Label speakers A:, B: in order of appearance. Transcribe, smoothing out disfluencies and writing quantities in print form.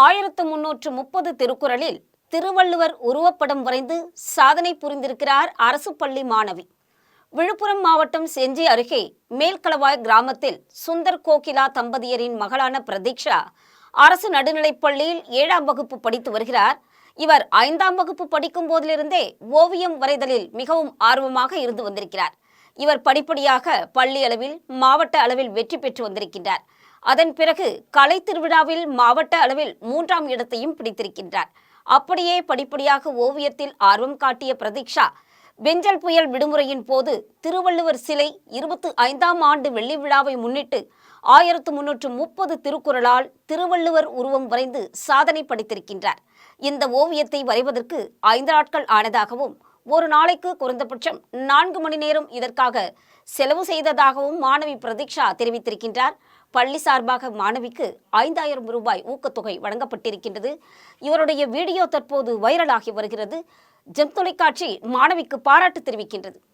A: 1330 திருக்குறளில் திருவள்ளுவர் உருவப்படம் வரைந்து சாதனை புரிந்திருக்கிறார் அரசு பள்ளி மாணவி. விழுப்புரம் மாவட்டம் செஞ்சி அருகே மேல்களவாய் கிராமத்தில் சுந்தர் கோகிலா தம்பதியரின் மகளான பிரதீக்ஷா அரசு நடுநிலைப்பள்ளியில் 7ஆம் வகுப்பு படித்து வருகிறார். இவர் 5ஆம் வகுப்பு படிக்கும் போதிலிருந்தே ஓவியம் வரைதலில் மிகவும் ஆர்வமாக இருந்து வந்திருக்கிறார். இவர் படிப்படியாக பள்ளி அளவில் மாவட்ட அளவில் வெற்றி பெற்று வந்திருக்கின்றார். அதன் பிறகு கலை திருவிழாவில் மாவட்ட அளவில் 3ஆம் இடத்தையும் பிடித்திருக்கின்றார். அப்படியே படிப்படியாக ஓவியத்தில் ஆர்வம் காட்டிய பிரதீக்ஷா பெஞ்சல் புயல் விடுமுறையின் போது திருவள்ளுவர் சிலை 25ஆம் ஆண்டு வெள்ளி விழாவை முன்னிட்டு 1330 திருக்குறளால் திருவள்ளுவர் உருவம் வரைந்து சாதனை படைத்திருக்கின்றார். இந்த ஓவியத்தை வரைவதற்கு 5 நாட்கள் ஆனதாகவும் ஒரு நாளைக்கு குறைந்தபட்சம் 4 மணி நேரம் இதற்காக செலவு செய்ததாகவும் மாணவி பிரதீக்ஷா தெரிவித்திருக்கின்றார். பள்ளி சார்பாக மாணவிக்கு 5000 ரூபாய் ஊக்கத்தொகை வழங்கப்பட்டிருக்கின்றது. இவருடைய வீடியோ தற்போது வைரலாகி வருகிறது. ஜெம் தொலைக்காட்சி மாணவிக்கு பாராட்டு தெரிவிக்கின்றது.